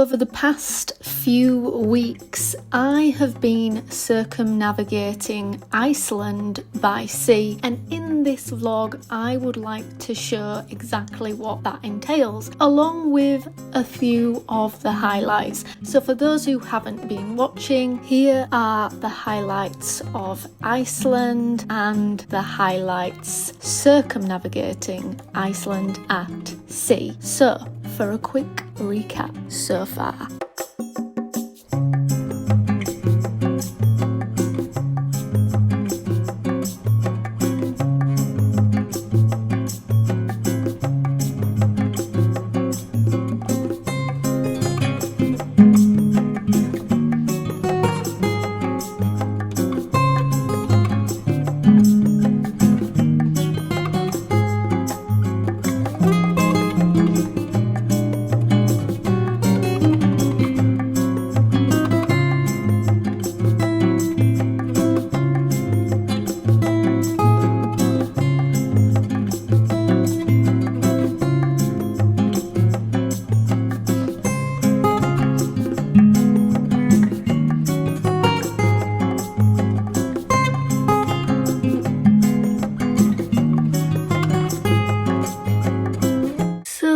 over the past few weeks, I have been circumnavigating Iceland by sea, and in this vlog I would like to show exactly what that entails, along with a few of the highlights. So for those who haven't been watching, here are the highlights of Iceland and the highlights circumnavigating Iceland at sea. So for a quick recap so far.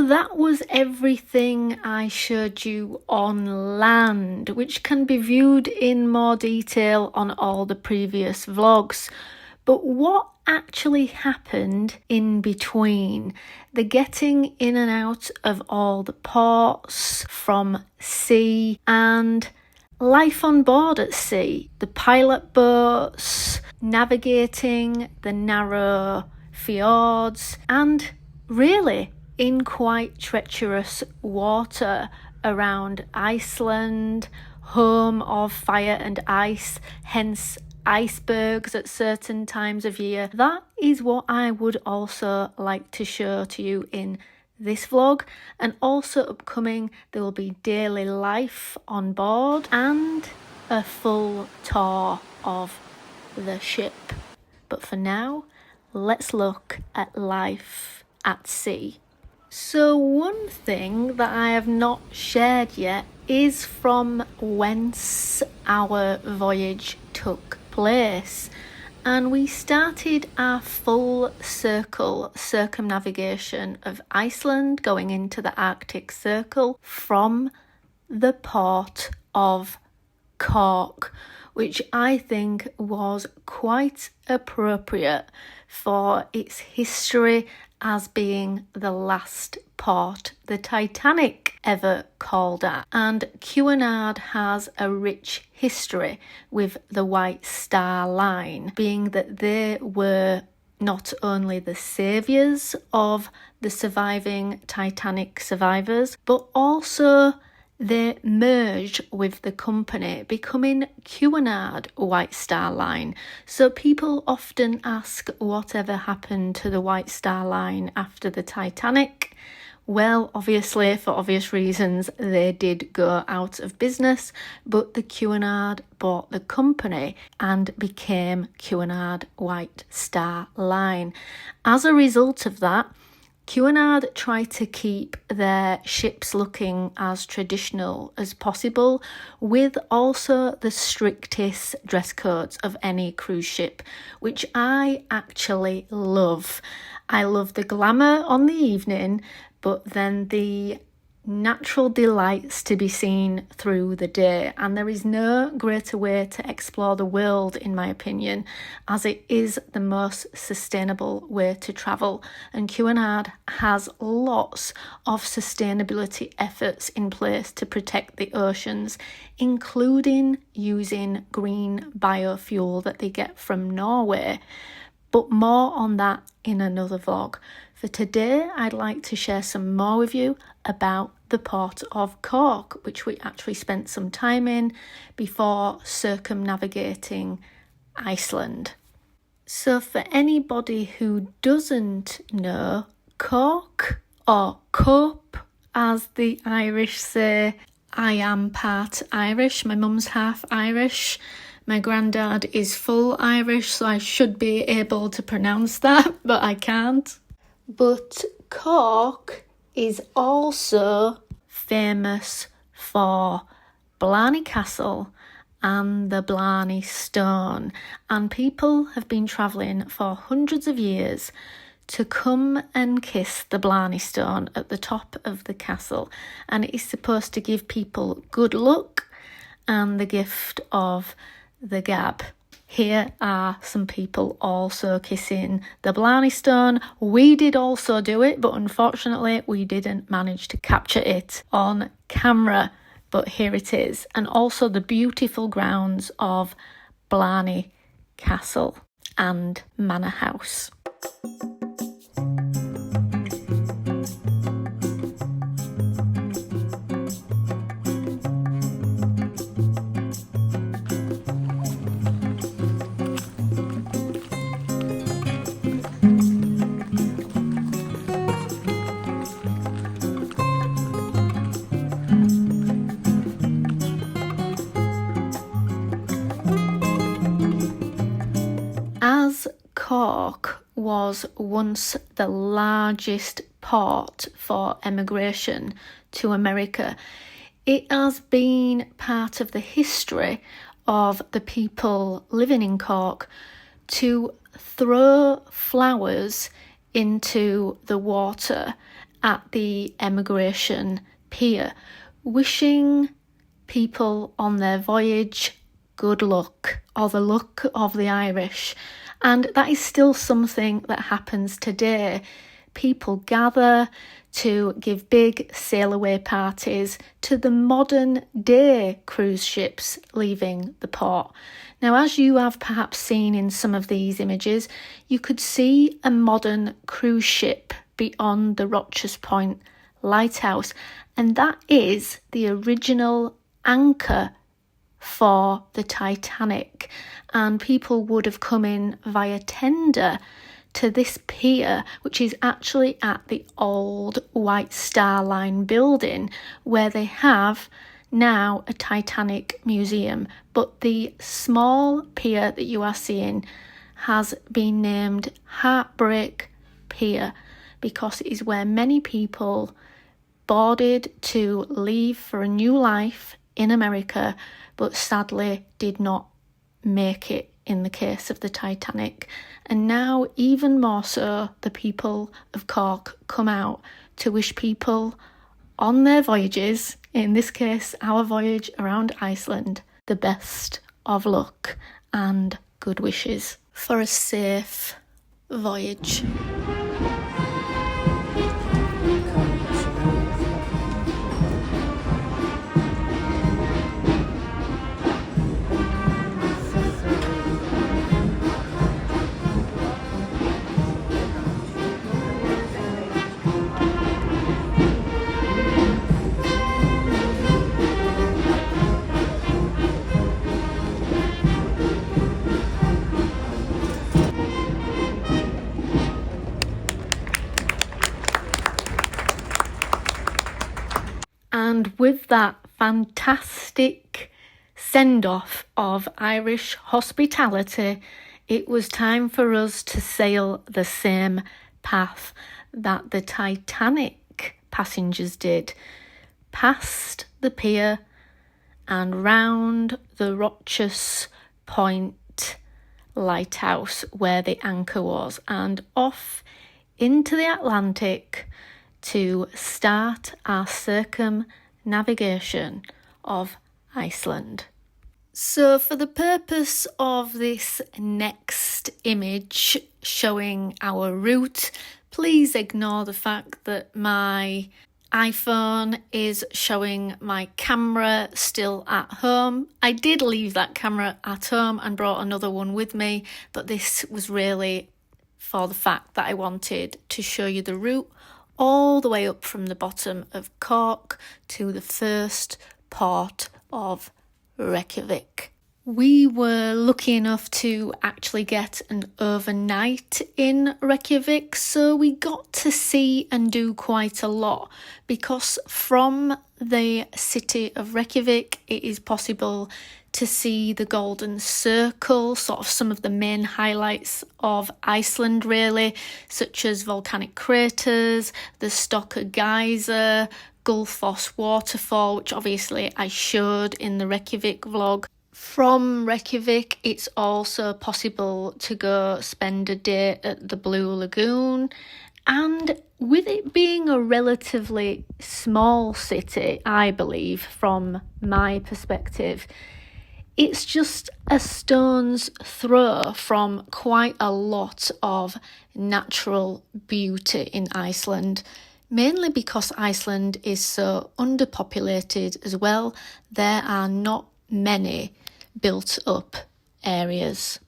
That was everything I showed you on land, which can be viewed in more detail on all the previous vlogs. But what actually happened in between? The getting in and out of all the ports from sea and life on board at sea, the pilot boats, navigating the narrow fjords, and really in quite treacherous water around Iceland, home of fire and ice, hence icebergs at certain times of year. That is what I would also like to show to you in this vlog, and also upcoming there will be daily life on board and a full tour of the ship. But for now, let's look at life at sea. So one thing that I have not shared yet is from whence our voyage took place. And we started our full circumnavigation of Iceland, going into the Arctic Circle from the port of Cork, which I think was quite appropriate for its history as being the last port the Titanic ever called at. And Cunard has a rich history with the White Star Line, being that they were not only the saviours of the surviving Titanic survivors, but also they merged with the company, becoming Cunard White Star Line. So people often ask whatever happened to the White Star Line after the Titanic. Well, obviously, for obvious reasons, they did go out of business, but the Cunard bought the company and became Cunard White Star Line. As a result of that, Cunard tried to keep their ships looking as traditional as possible, with also the strictest dress codes of any cruise ship, which I actually love. I love the glamour on the evening, but then the natural delights to be seen through the day. And there is no greater way to explore the world, in my opinion, as it is the most sustainable way to travel. And Cunard has lots of sustainability efforts in place to protect the oceans, including using green biofuel that they get from Norway. But more on that in another vlog. For today, I'd like to share some more with you about the port of Cork, which we actually spent some time in before circumnavigating Iceland. So for anybody who doesn't know, Cork, or Cope as the Irish say, I am part Irish, my mum's half Irish. My granddad is full Irish, so I should be able to pronounce that, but I can't. But Cork is also famous for Blarney Castle and the Blarney Stone, and people have been travelling for hundreds of years to come and kiss the Blarney Stone at the top of the castle, and it is supposed to give people good luck and the gift of the gab. Here are some people also kissing the Blarney Stone. We did also do it, but unfortunately we didn't manage to capture it on camera. But here it is, and also the beautiful grounds of Blarney Castle and Manor House. As Cork was once the largest port for emigration to America, it has been part of the history of the people living in Cork to throw flowers into the water at the emigration pier, wishing people on their voyage good luck, or the luck of the Irish. And that is still something that happens today. People gather to give big sail away parties to the modern day cruise ships leaving the port. Now, as you have perhaps seen in some of these images, you could see a modern cruise ship beyond the Rochers Point lighthouse, and that is the original anchor for the Titanic, and people would have come in via tender to this pier, which is actually at the old White Star Line building where they have now a Titanic museum. But the small pier that you are seeing has been named Heartbreak Pier because it is where many people boarded to leave for a new life in America, but sadly did not make it in the case of the Titanic. And now, even more so, the people of Cork come out to wish people on their voyages, in this case our voyage around Iceland, the best of luck and good wishes for a safe voyage. And with that fantastic send-off of Irish hospitality, it was time for us to sail the same path that the Titanic passengers did, past the pier and round the Rochers Point lighthouse where the anchor was, and off into the Atlantic to start our circumnavigation of Iceland. So for the purpose of this next image showing our route, please ignore the fact that my iPhone is showing my camera still at home. I did leave that camera at home and brought another one with me, but this was really for the fact that I wanted to show you the route all the way up from the bottom of Cork to the first port of Reykjavik. We were lucky enough to actually get an overnight in Reykjavik, so we got to see and do quite a lot, because from the city of Reykjavik it is possible to see the Golden Circle, sort of some of the main highlights of Iceland really, such as volcanic craters, the Stokkr Geyser, Gullfoss waterfall, which obviously I showed in the Reykjavik vlog. From Reykjavik, it's also possible to go spend a day at the Blue Lagoon. And with it being a relatively small city, I believe, from my perspective, it's just a stone's throw from quite a lot of natural beauty in Iceland, mainly because Iceland is so underpopulated as well. There are not many built up areas.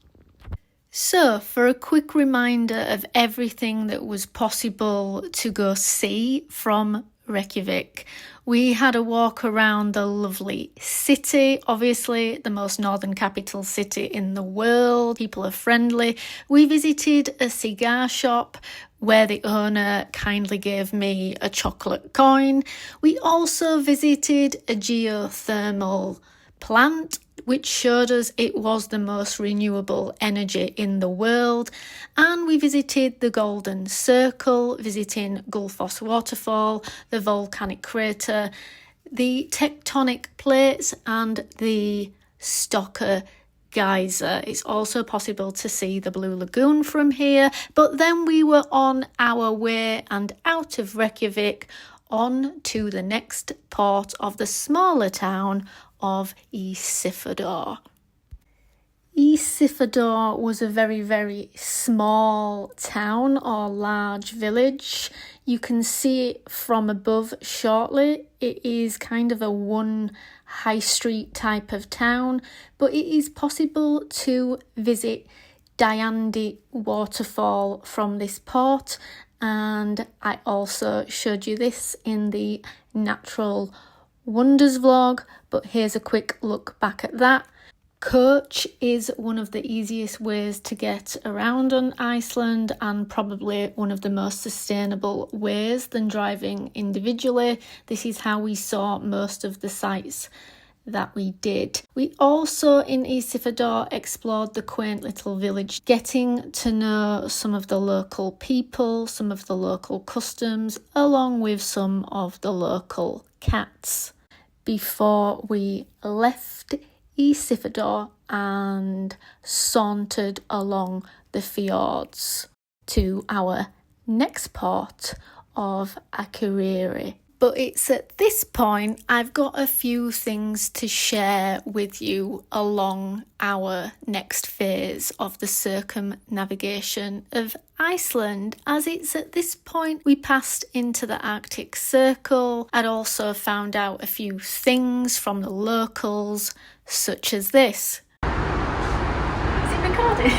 So, for a quick reminder of everything that was possible to go see from Reykjavik, we had a walk around the lovely city, obviously the most northern capital city in the world. People are friendly. We visited a cigar shop where the owner kindly gave me a chocolate coin. We also visited a geothermal plant, which showed us it was the most renewable energy in the world. And we visited the Golden Circle, visiting Gullfoss waterfall, the volcanic crater, the tectonic plates and the Stokker geyser. It's also possible to see the Blue Lagoon from here, but then we were on our way and out of Reykjavik on to the next port of the smaller town of Ísafjörður. Ísafjörður was a very, very small town or large village. You can see it from above shortly. It is kind of a one high street type of town, but it is possible to visit Dayandi waterfall from this port, and I also showed you this in the Natural Wonders vlog, but here's a quick look back at that. Coach is one of the easiest ways to get around on Iceland and probably one of the most sustainable ways than driving individually. This is how we saw most of the sites that we did. We also in Ísafjörður explored the quaint little village, getting to know some of the local people, some of the local customs, along with some of the local cats, before we left Ísafjörður and sauntered along the fjords to our next port of Akureyri. But it's at this point I've got a few things to share with you along our next phase of the circumnavigation of Iceland, as it's at this point we passed into the Arctic Circle. I'd also found out a few things from the locals, such as this. Is it recording?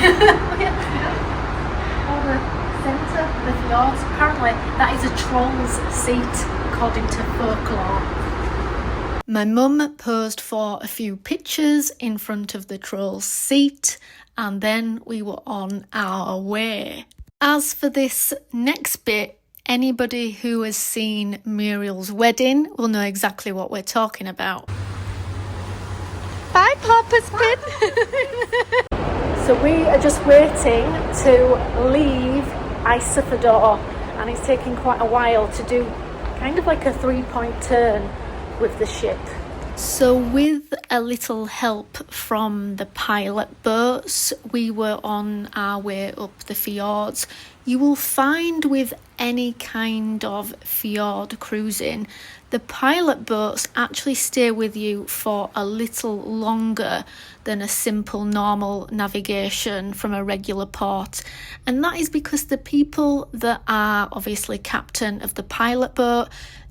Oh, the centre of the fjords. Apparently that is a troll's seat, according to folklore. My mum posed for a few pictures in front of the troll's seat, and then we were on our way. As for this next bit, anybody who has seen Muriel's Wedding will know exactly what we're talking about. Bye, Papa's Pin. So we are just waiting to leave Ísafjörður, and it's taking quite a while to do kind of like a 3-point turn with the ship. So with a little help from the pilot boats, we were on our way up the fjords. You will find with any kind of fjord cruising, the pilot boats actually stay with you for a little longer than a simple normal navigation from a regular port. And that is because the people that are obviously captain of the pilot boat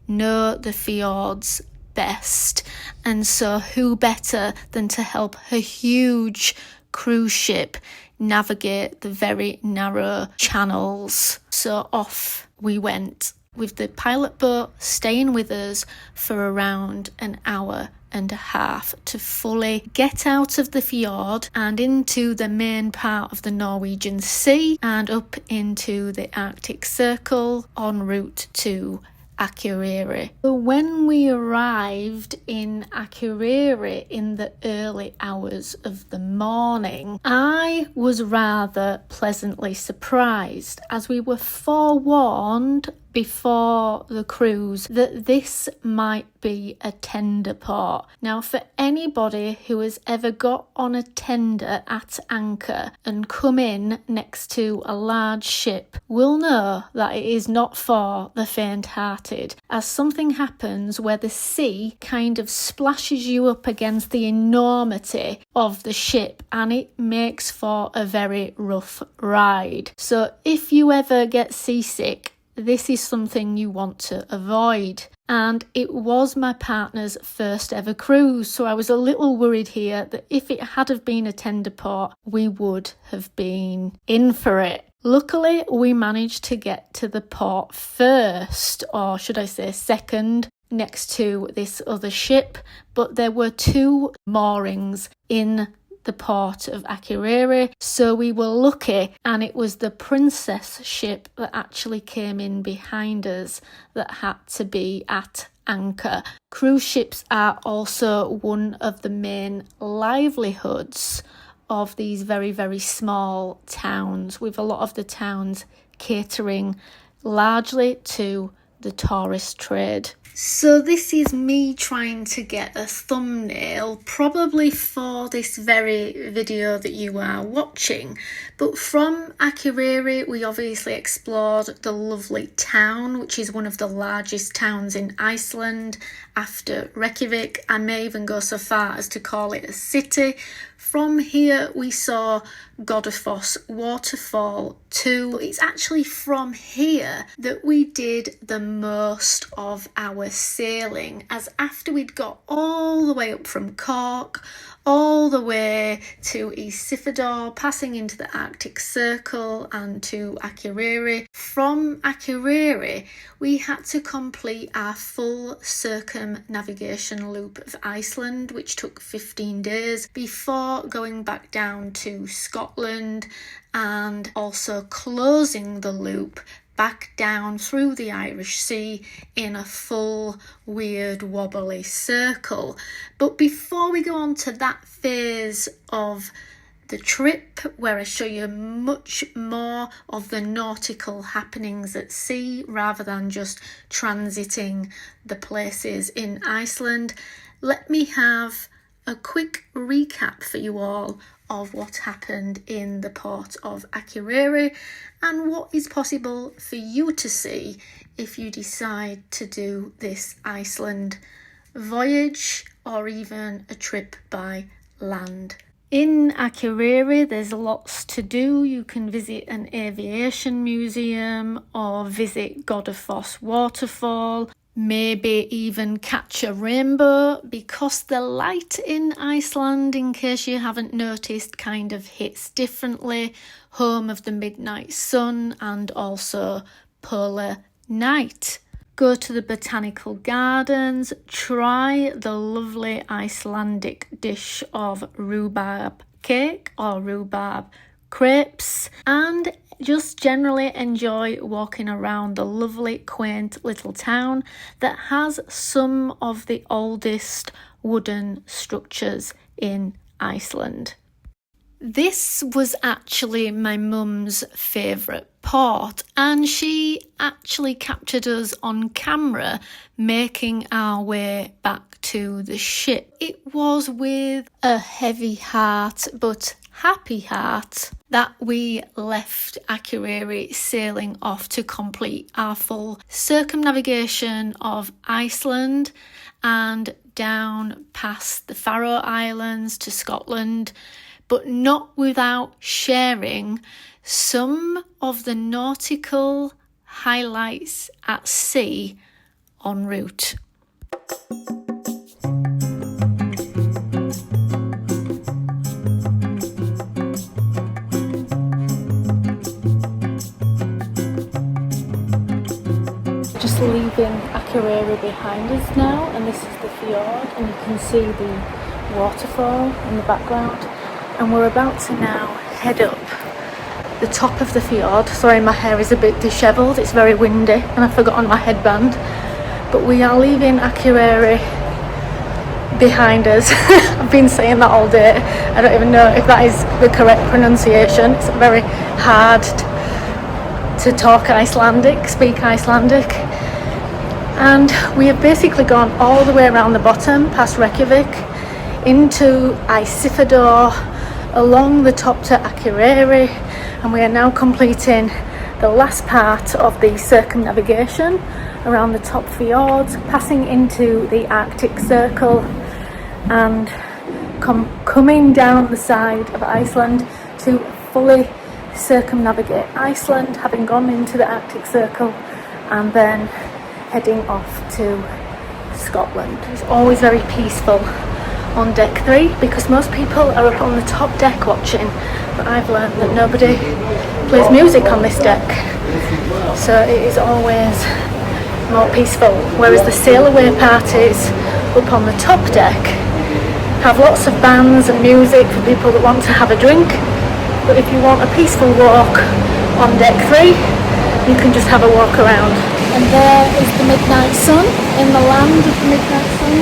know the fjords best. And so who better than to help a huge cruise ship navigate the very narrow channels. So off we went, with the pilot boat staying with us for around an hour and a half to fully get out of the fjord and into the main part of the Norwegian Sea and up into the Arctic Circle en route to Akureyri. So when we arrived in Akureyri in the early hours of the morning, I was rather pleasantly surprised, as we were forewarned before the cruise that this might be a tender port. Now, for anybody who has ever got on a tender at anchor and come in next to a large ship will know that it is not for the faint-hearted, as something happens where the sea kind of splashes you up against the enormity of the ship, and it makes for a very rough ride. So if you ever get seasick, this is something you want to avoid. And it was my partner's first ever cruise, so I was a little worried here that if it had have been a tender port, we would have been in for it. Luckily, we managed to get to the port first, or should I say second, next to this other ship, but there were 2 moorings in the port of Akureyri, so we were lucky, and it was the Princess ship that actually came in behind us that had to be at anchor. Cruise ships are also one of the main livelihoods of these very, very small towns, with a lot of the towns catering largely to the tourist trade. So this is me trying to get a thumbnail, probably for this very video that you are watching. But from Akureyri, we obviously explored the lovely town, which is one of the largest towns in Iceland after Reykjavik. I may even go so far as to call it a city. From here, we saw Godafoss waterfall too. It's actually from here that we did the most of our sailing, as after we'd got all the way up from Cork, all the way to East Sifidor, passing into the Arctic Circle and to Akureyri. From Akureyri, we had to complete our full circumnavigation loop of Iceland, which took 15 days, before going back down to Scotland and also closing the loop back down through the Irish Sea in a full weird wobbly circle. But before we go on to that phase of the trip, where I show you much more of the nautical happenings at sea rather than just transiting the places in Iceland, let me have a quick recap for you all of what happened in the port of Akureyri and what is possible for you to see if you decide to do this Iceland voyage or even a trip by land. In Akureyri, there's lots to do. You can visit an aviation museum or visit Godafoss waterfall, maybe even catch a rainbow, because the light in Iceland, in case you haven't noticed, kind of hits differently. Home of the midnight sun and also polar night. Go to the botanical gardens, try the lovely Icelandic dish of rhubarb cake or rhubarb crepes, and just generally enjoy walking around the lovely, quaint little town that has some of the oldest wooden structures in Iceland. This was actually my mum's favourite port, and she actually captured us on camera making our way back to the ship. It was with a heavy heart but happy heart that we left Akureyri, sailing off to complete our full circumnavigation of Iceland and down past the Faroe Islands to Scotland, but not without sharing some of the nautical highlights at sea en route. Just leaving Akureyri behind us now, and this is the fjord, and you can see the waterfall in the background. And we're about to now head up the top of the fjord. Sorry, my hair is a bit dishevelled, it's very windy and I've forgotten my headband. But we are leaving Akureyri behind us. I've been saying that all day. I don't even know if that is the correct pronunciation. It's very hard to talk Icelandic, speak Icelandic. And we have basically gone all the way around the bottom, past Reykjavik, into Ísafjörður, along the top to Akureyri, and we are now completing the last part of the circumnavigation around the top fjords, passing into the Arctic Circle and coming down the side of Iceland to fully circumnavigate Iceland, having gone into the Arctic Circle and then heading off to Scotland. It's always very peaceful on deck 3 because most people are up on the top deck watching, but I've learned that nobody plays music on this deck, so it is always more peaceful, whereas the sail away parties up on the top deck have lots of bands and music for people that want to have a drink. But if you want a peaceful walk on deck 3, you can just have a walk around. And there is the midnight sun, in the land of the midnight sun.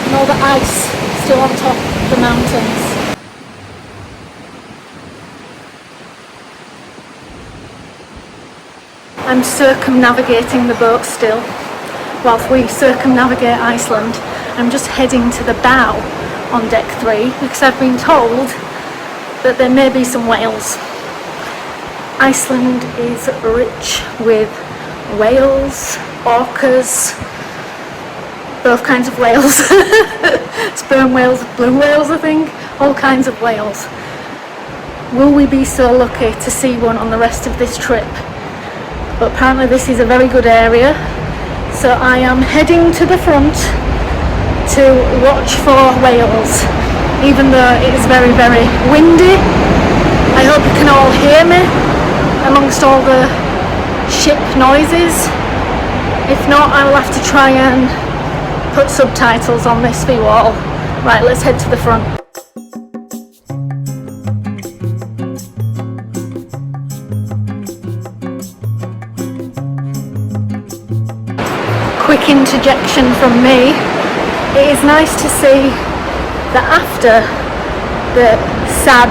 And all the ice still on top of the mountains. I'm circumnavigating the boat still. Whilst we circumnavigate Iceland, I'm just heading to the bow on deck 3 because I've been told that there may be some whales. Iceland is rich with whales, orcas, both kinds of whales, sperm whales, blue whales I think, all kinds of whales. Will we be so lucky to see one on the rest of this trip? But apparently this is a very good area, so I am heading to the front to watch for whales, even though it is very, very windy. I hope you can all hear me amongst all the ship noises. If not, I will have to try and put subtitles on this for you all. Right, let's head to the front. Quick interjection from me. It is nice to see that after the sad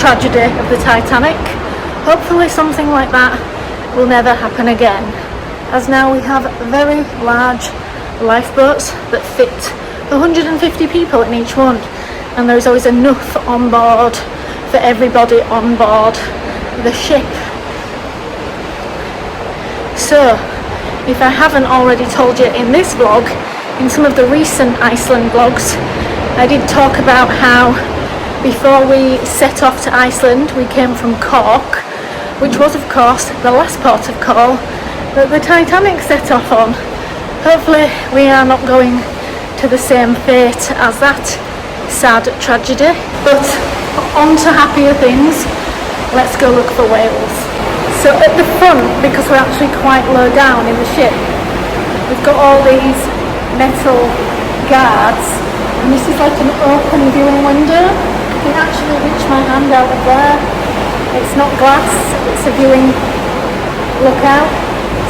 tragedy of the Titanic, hopefully something like that will never happen again, as now we have very large lifeboats that fit 150 people in each one, and there is always enough on board for everybody on board the ship. So, if I haven't already told you in this vlog, in some of the recent Iceland vlogs, I did talk about how before we set off to Iceland, we came from Cork, which was of course the last port of call that the Titanic set off on. Hopefully we are not going to the same fate as that sad tragedy. But on to happier things, let's go look for whales. So at the front, because we're actually quite low down in the ship, we've got all these metal guards, and this is like an open viewing window. You can actually reach my hand out of there. It's not glass, it's a viewing lookout.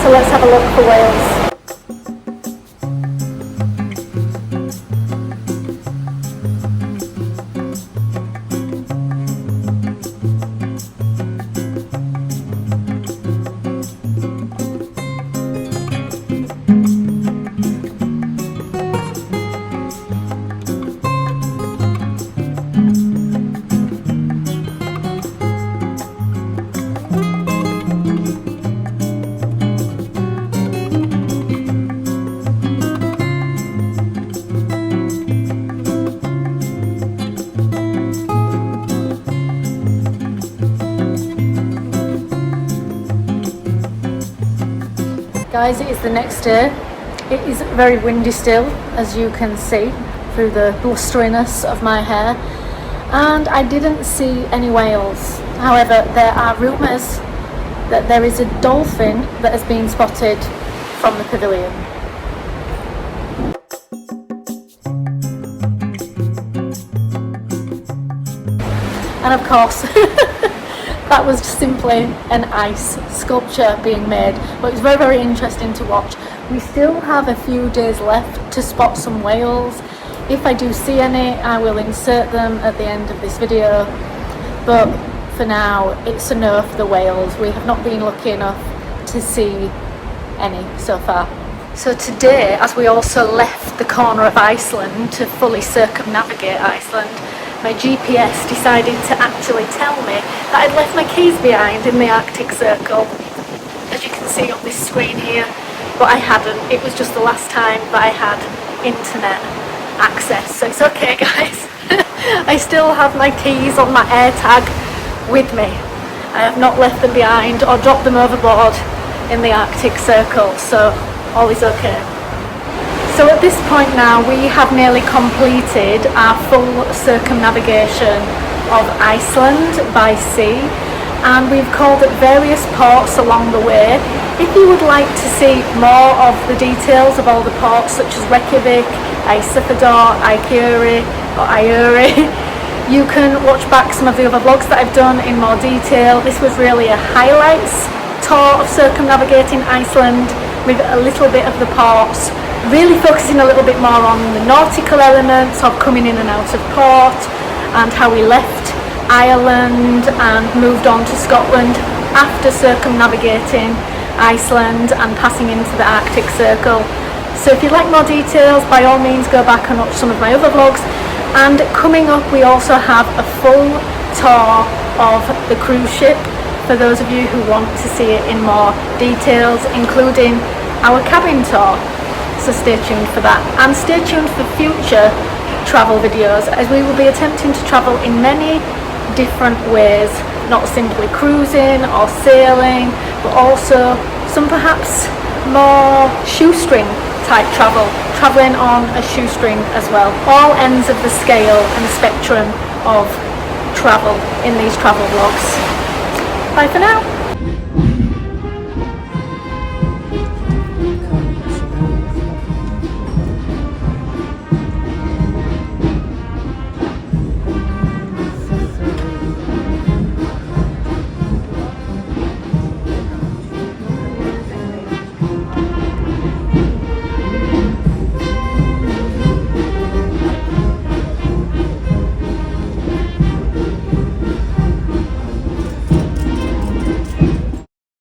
So let's have a look for whales. Guys, it is the next day. It is very windy still, as you can see through the blusteriness of my hair, and I didn't see any whales. However, there are rumours that there is a dolphin that has been spotted from the pavilion. And of course that was simply an ice sculpture being made, but it was very, very interesting to watch. We still have a few days left to spot some whales. If I do see any, I will insert them at the end of this video, but for now, it's a no for the whales. We have not been lucky enough to see any so far. So today, as we also left the corner of Iceland to fully circumnavigate Iceland, my GPS decided to actually tell me that I'd left my keys behind in the Arctic Circle, as you can see on this screen here, but I hadn't. It was just the last time that I had internet access, so it's okay guys. I still have my keys on my AirTag with me. I have not left them behind or dropped them overboard in the Arctic Circle, so all is okay. So at this point now, we have nearly completed our full circumnavigation of Iceland by sea, and we've called at various ports along the way. If you would like to see more of the details of all the ports, such as Reykjavik, Ísafjörður, Akureyri, you can watch back some of the other vlogs that I've done in more detail. This was really a highlights tour of circumnavigating Iceland with a little bit of the ports, really focusing a little bit more on the nautical elements of coming in and out of port, and how we left Ireland and moved on to Scotland after circumnavigating Iceland and passing into the Arctic Circle. So if you'd like more details, by all means go back and watch some of my other vlogs. And coming up, we also have a full tour of the cruise ship for those of you who want to see it in more details, including our cabin tour. So stay tuned for that, and stay tuned for future travel videos, as we will be attempting to travel in many different ways, not simply cruising or sailing, but also some perhaps more shoestring type travel, travelling on a shoestring as well. All ends of the scale and spectrum of travel in these travel vlogs. Bye for now.